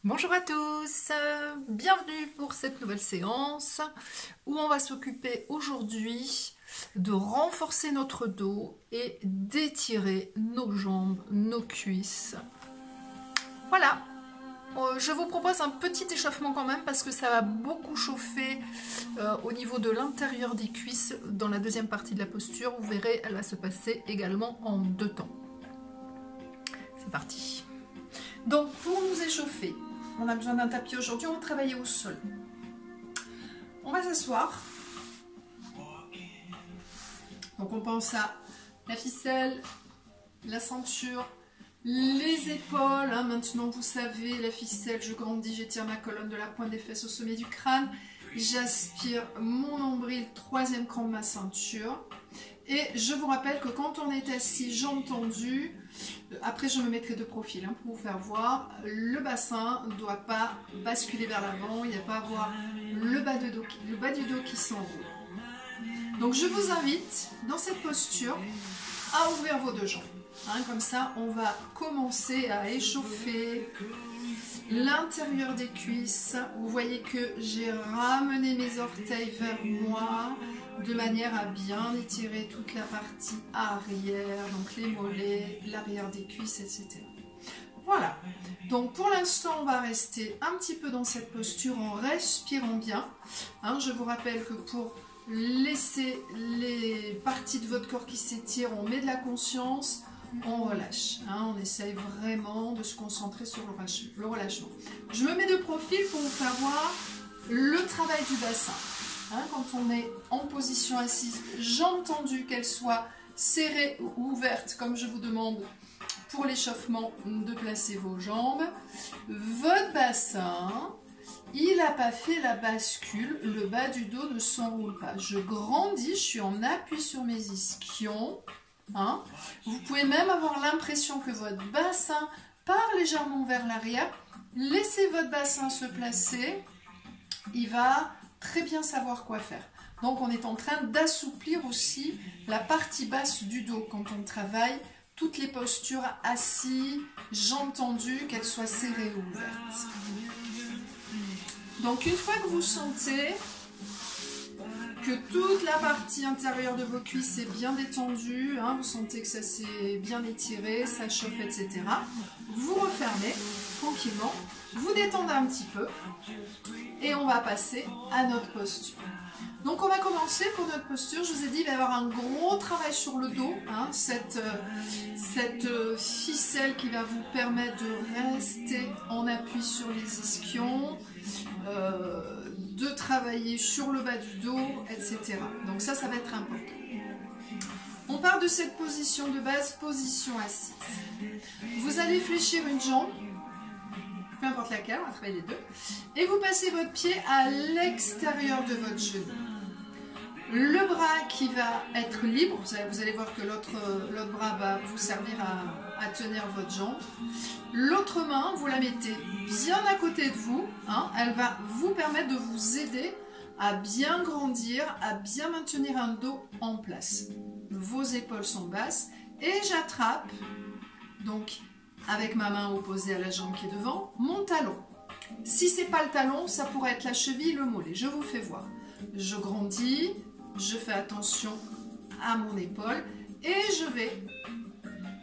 Bonjour à tous, bienvenue pour cette nouvelle séance où on va s'occuper aujourd'hui de renforcer notre dos et d'étirer nos jambes, nos cuisses. Voilà, je vous propose un petit échauffement quand même parce que ça va beaucoup chauffer au niveau de l'intérieur des cuisses dans la deuxième partie de la posture. Vous verrez, elle va se passer également en deux temps. C'est parti. Donc pour nous échauffer, on a besoin d'un tapis aujourd'hui, on va travailler au sol. On va s'asseoir. Donc on pense à la ficelle, la ceinture, les épaules. Maintenant vous savez, la ficelle, je grandis, j'étire ma colonne de la pointe des fesses au sommet du crâne. J'aspire mon nombril, troisième cran de ma ceinture. Et je vous rappelle que quand on est assis, jambes tendues, après je me mettrai de profil pour vous faire voir, le bassin ne doit pas basculer vers l'avant, il n'y a pas à avoir le bas du dos qui s'enroule. Donc je vous invite dans cette posture à ouvrir vos deux jambes. Comme ça on va commencer à échauffer l'intérieur des cuisses. Vous voyez que j'ai ramené mes orteils vers moi de manière à bien étirer toute la partie arrière, donc les mollets, l'arrière des cuisses, etc. Voilà, donc pour l'instant on va rester un petit peu dans cette posture en respirant bien. Je vous rappelle que pour laisser les parties de votre corps qui s'étirent, on met de la conscience, on relâche. On essaye vraiment de se concentrer sur le relâchement. Je me mets de profil pour vous faire voir le travail du bassin. Quand on est en position assise, jambes tendues, qu'elles soient serrées ou ouvertes, comme je vous demande pour l'échauffement de placer vos jambes. Votre bassin, il n'a pas fait la bascule, le bas du dos ne s'enroule pas. Je grandis, je suis en appui sur mes ischions. Vous pouvez même avoir l'impression que votre bassin part légèrement vers l'arrière. Laissez votre bassin se placer, il va très bien savoir quoi faire. Donc on est en train d'assouplir aussi la partie basse du dos quand on travaille toutes les postures assis, jambes tendues, qu'elles soient serrées ou ouvertes. Donc une fois que vous sentez que toute la partie intérieure de vos cuisses est bien détendue, vous sentez que ça s'est bien étiré, ça chauffe, etc. Vous refermez tranquillement, vous détendez un petit peu et on va passer à notre posture. Donc on va commencer pour notre posture, je vous ai dit il va y avoir un gros travail sur le dos, cette ficelle qui va vous permettre de rester en appui sur les ischions, de travailler sur le bas du dos, etc. Donc ça va être important. On part de cette position de base, position assise. Vous allez fléchir une jambe, peu importe laquelle, on va travailler les deux, et vous passez votre pied à l'extérieur de votre genou. Le bras qui va être libre, vous allez voir que l'autre bras va vous servir à tenir votre jambe. L'autre main, vous la mettez bien à côté de vous, elle va vous permettre de vous aider à bien grandir, à bien maintenir un dos en place. Vos épaules sont basses et j'attrape, donc avec ma main opposée à la jambe qui est devant, mon talon. Si ce n'est pas le talon, ça pourrait être la cheville, le mollet. Je vous fais voir. Je grandis, je fais attention à mon épaule et je vais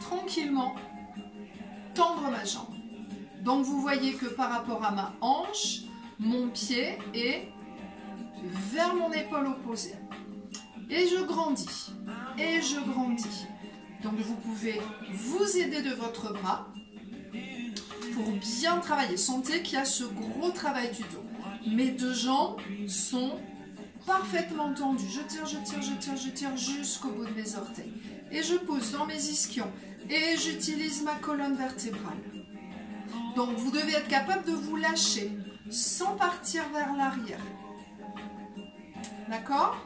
tranquillement tendre ma jambe. Donc vous voyez que par rapport à ma hanche, mon pied est vers mon épaule opposée. Et je grandis, et je grandis. Donc vous pouvez vous aider de votre bras pour bien travailler. Sentez qu'il y a ce gros travail du dos. Mes deux jambes sont parfaitement tendues. Je tire, je tire, je tire, je tire jusqu'au bout de mes orteils. Et je pousse dans mes ischions. Et j'utilise ma colonne vertébrale. Donc vous devez être capable de vous lâcher sans partir vers l'arrière. D'accord ?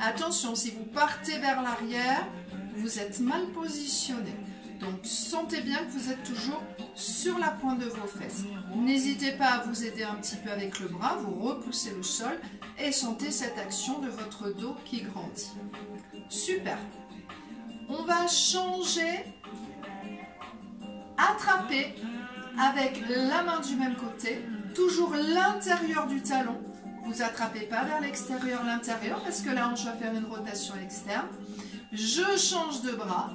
Attention, si vous partez vers l'arrière, vous êtes mal positionné. Donc sentez bien que vous êtes toujours sur la pointe de vos fesses. N'hésitez pas à vous aider un petit peu avec le bras, vous repoussez le sol et sentez cette action de votre dos qui grandit. Super. On va changer, attraper avec la main du même côté, toujours l'intérieur du talon. Vous attrapez pas vers l'extérieur, l'intérieur, parce que la hanche va faire une rotation externe. Je change de bras.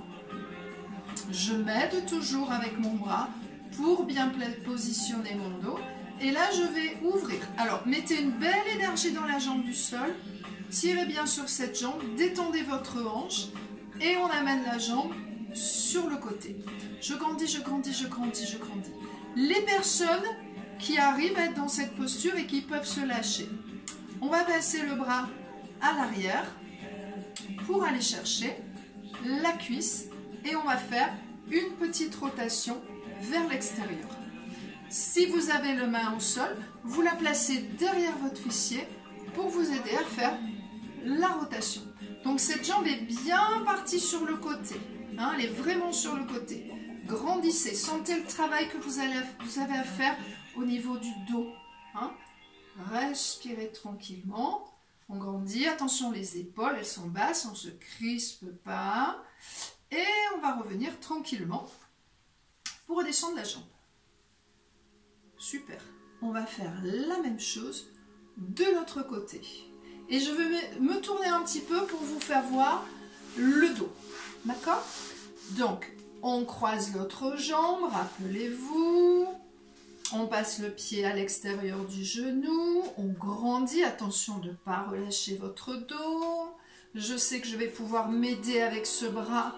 Je m'aide toujours avec mon bras pour bien positionner mon dos. Et là, je vais ouvrir. Alors, mettez une belle énergie dans la jambe du sol. Tirez bien sur cette jambe. Détendez votre hanche. Et on amène la jambe sur le côté. Je grandis, je grandis, je grandis, je grandis. Les personnes qui arrivent à être dans cette posture et qui peuvent se lâcher. On va passer le bras à l'arrière pour aller chercher la cuisse. Et on va faire une petite rotation vers l'extérieur. Si vous avez la main au sol, vous la placez derrière votre fessier pour vous aider à faire la rotation. Donc cette jambe est bien partie sur le côté. Hein, elle est vraiment sur le côté. Grandissez, sentez le travail que vous avez à faire au niveau du dos. Hein. Respirez tranquillement. On grandit. Attention, les épaules, elles sont basses, on ne se crispe pas. Et on va revenir tranquillement pour redescendre la jambe. Super. On va faire la même chose de l'autre côté. Et je vais me tourner un petit peu pour vous faire voir le dos. D'accord? Donc, on croise l'autre jambe, rappelez-vous. On passe le pied à l'extérieur du genou. On grandit. Attention de ne pas relâcher votre dos. Je sais que je vais pouvoir m'aider avec ce bras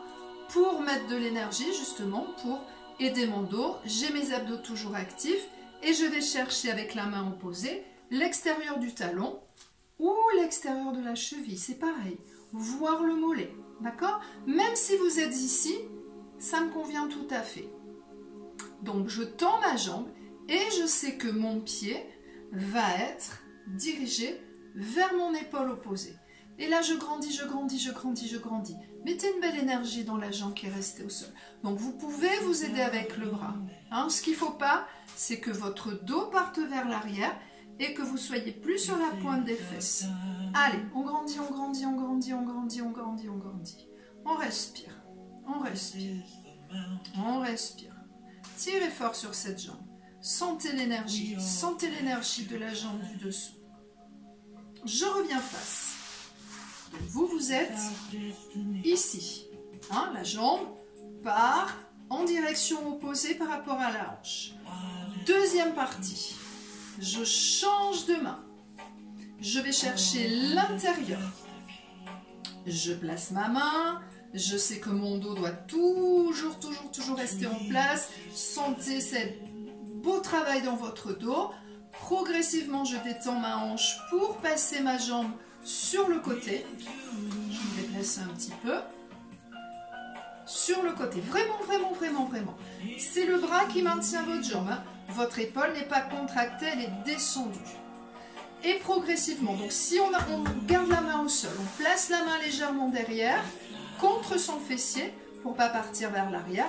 pour mettre de l'énergie, justement, pour aider mon dos. J'ai mes abdos toujours actifs et je vais chercher avec la main opposée l'extérieur du talon ou l'extérieur de la cheville. C'est pareil, voir le mollet, d'accord? Même si vous êtes ici, ça me convient tout à fait. Donc, je tends ma jambe et je sais que mon pied va être dirigé vers mon épaule opposée. Et là, je grandis, je grandis, je grandis, je grandis. Mettez une belle énergie dans la jambe qui est restée au sol. Donc, vous pouvez vous aider avec le bras. Hein, ce qu'il ne faut pas, c'est que votre dos parte vers l'arrière et que vous soyez plus sur la pointe des fesses. Allez, on grandit, on grandit, on grandit, on grandit, on grandit, on grandit. On respire, on respire, on respire. Tirez fort sur cette jambe. Sentez l'énergie de la jambe du dessous. Je reviens face. Donc vous êtes ici. Hein, la jambe part en direction opposée par rapport à la hanche. Deuxième partie. Je change de main. Je vais chercher l'intérieur. Je place ma main. Je sais que mon dos doit toujours rester en place. Sentez ce beau travail dans votre dos. Progressivement, je détends ma hanche pour passer ma jambe sur le côté. Je vais déplacer un petit peu. Sur le côté. Vraiment, vraiment, vraiment, vraiment. C'est le bras qui maintient votre jambe. Hein. Votre épaule n'est pas contractée, elle est descendue. Et progressivement, donc si on garde la main au sol, on place la main légèrement derrière, contre son fessier, pour ne pas partir vers l'arrière,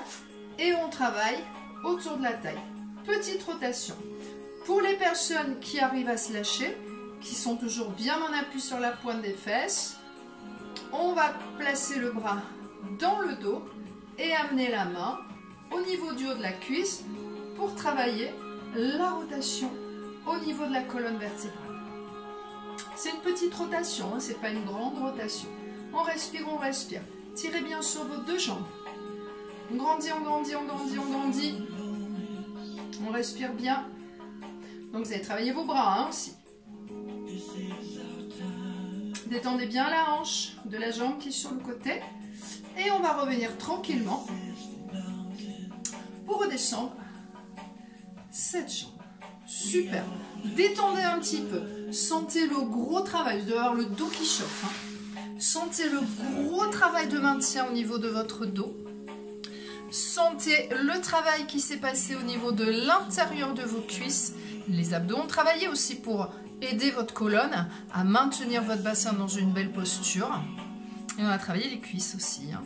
et on travaille autour de la taille. Petite rotation. Pour les personnes qui arrivent à se lâcher, qui sont toujours bien en appui sur la pointe des fesses, on va placer le bras dans le dos et amener la main au niveau du haut de la cuisse pour travailler la rotation au niveau de la colonne vertébrale. C'est une petite rotation, hein, c'est pas une grande rotation. On respire, on respire. Tirez bien sur vos deux jambes. On grandit, on grandit, on grandit, on grandit. On respire bien. Donc vous allez travailler vos bras hein, aussi. Détendez bien la hanche de la jambe qui est sur le côté. Et on va revenir tranquillement pour redescendre cette jambe. Super. Détendez un petit peu. Sentez le gros travail. Vous devez avoir le dos qui chauffe. Hein. Sentez le gros travail de maintien au niveau de votre dos. Sentez le travail qui s'est passé au niveau de l'intérieur de vos cuisses. Les abdos ont travaillé aussi pour aider votre colonne à maintenir votre bassin dans une belle posture. Et on a travaillé les cuisses aussi. Hein.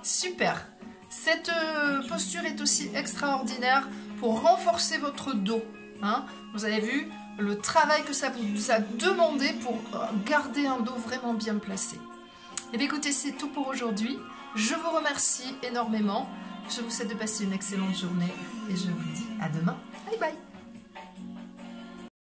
Super. Cette posture est aussi extraordinaire pour renforcer votre dos. Hein. Vous avez vu le travail que ça vous a demandé pour garder un dos vraiment bien placé. Et bien écoutez, c'est tout pour aujourd'hui. Je vous remercie énormément. Je vous souhaite de passer une excellente journée et je vous dis à demain. Bye bye.